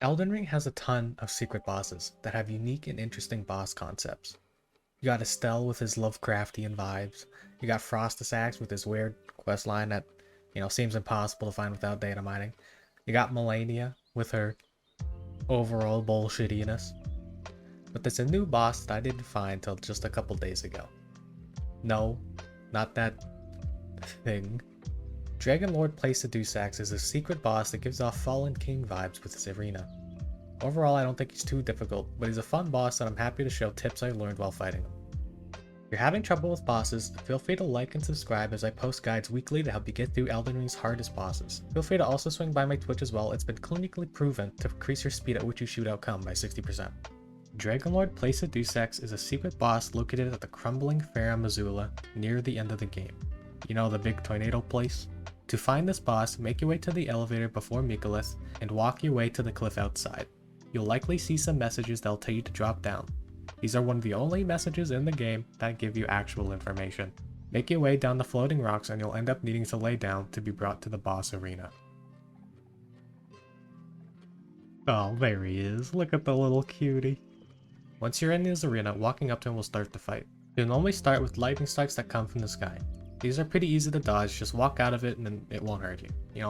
Elden Ring has a ton of secret bosses that have unique and interesting boss concepts. You got Estelle with his Lovecraftian vibes. You got Frostisax with his weird questline that, seems impossible to find without data mining. You got Melania with her overall bullshittiness. But there's a new boss that I didn't find till just a couple days ago. No, not that thing. Dragonlord Placidusax is a secret boss that gives off Fallen King vibes with his arena. Overall, I don't think he's too difficult, but he's a fun boss and I'm happy to show tips I learned while fighting him. If you're having trouble with bosses, feel free to like and subscribe as I post guides weekly to help you get through Elden Ring's hardest bosses. Feel free to also swing by my Twitch as well, it's been clinically proven to increase your speed at which you shoot outcome by 60%. Dragonlord Placidusax is a secret boss located at the crumbling Farum Azula near the end of the game. You know, the big tornado place? To find this boss, make your way to the elevator before Megalith and walk your way to the cliff outside. You'll likely see some messages that'll tell you to drop down. These are one of the only messages in the game that give you actual information. Make your way down the floating rocks and you'll end up needing to lay down to be brought to the boss arena. Oh, there he is. Look at the little cutie. Once you're in his arena, walking up to him will start the fight. You'll normally start with lightning strikes that come from the sky. These are pretty easy to dodge, just walk out of it and then it won't hurt you. You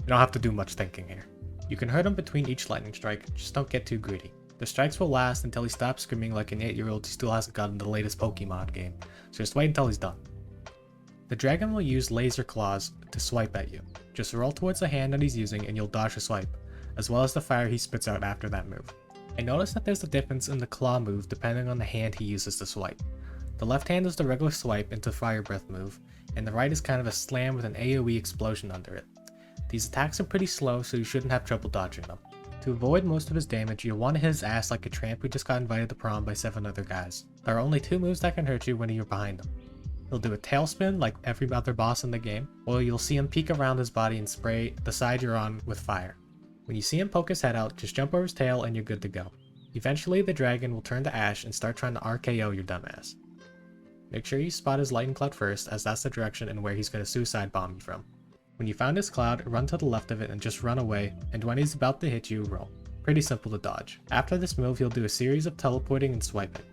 don't have to do much thinking here. You can hurt him between each lightning strike, just don't get too greedy. The strikes will last until he stops screaming like an 8-year-old who still hasn't gotten the latest Pokemon game, so just wait until he's done. The dragon will use laser claws to swipe at you. Just roll towards the hand that he's using and you'll dodge the swipe, as well as the fire he spits out after that move. I noticed that there's a difference in the claw move depending on the hand he uses to swipe. The left hand is the regular swipe into Fire Breath move, and the right is kind of a slam with an AoE explosion under it. These attacks are pretty slow, so you shouldn't have trouble dodging them. To avoid most of his damage, you'll want to hit his ass like a tramp who just got invited to prom by 7 other guys. There are only 2 moves that can hurt you when you're behind him. He'll do a tailspin like every other boss in the game, or you'll see him peek around his body and spray the side you're on with fire. When you see him poke his head out, just jump over his tail and you're good to go. Eventually, the dragon will turn to ash and start trying to RKO your dumbass. Make sure you spot his lightning cloud first, as that's the direction and where he's going to suicide bomb you from. When you found his cloud, run to the left of it and just run away, and when he's about to hit you, roll. Pretty simple to dodge. After this move, he'll do a series of teleporting and swiping.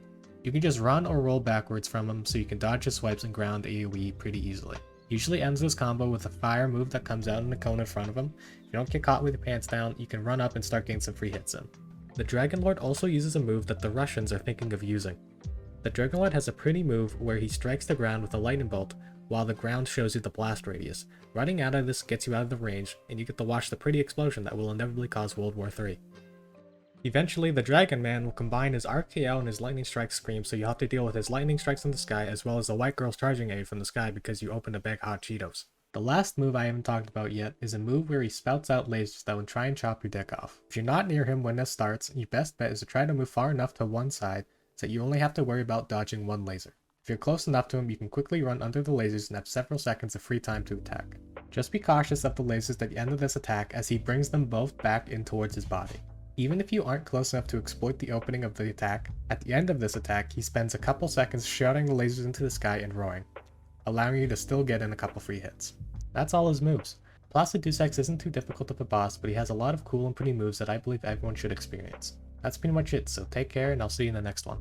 You can just run or roll backwards from him so you can dodge his swipes and ground AoE pretty easily. Usually ends this combo with a fire move that comes out in the cone in front of him. If you don't get caught with your pants down, you can run up and start getting some free hits in. The Dragonlord also uses a move that the Russians are thinking of using. The Dragonlord has a pretty move where he strikes the ground with a lightning bolt while the ground shows you the blast radius. Running out of this gets you out of the range and you get to watch the pretty explosion that will inevitably cause World War III. Eventually, the Dragon Man will combine his RKO and his lightning strike scream, so you'll have to deal with his lightning strikes in the sky as well as the white girls charging at you from the sky because you opened a bag of hot Cheetos. The last move I haven't talked about yet is a move where he spouts out lasers that will try and chop your dick off. If you're not near him when this starts, your best bet is to try to move far enough to one side so that you only have to worry about dodging one laser. If you're close enough to him, you can quickly run under the lasers and have several seconds of free time to attack. Just be cautious of the lasers at the end of this attack as he brings them both back in towards his body. Even if you aren't close enough to exploit the opening of the attack, at the end of this attack he spends a couple seconds shouting the lasers into the sky and roaring, allowing you to still get in a couple free hits. That's all his moves. Placidusax isn't too difficult of a boss, but he has a lot of cool and pretty moves that I believe everyone should experience. That's pretty much it, so take care and I'll see you in the next one.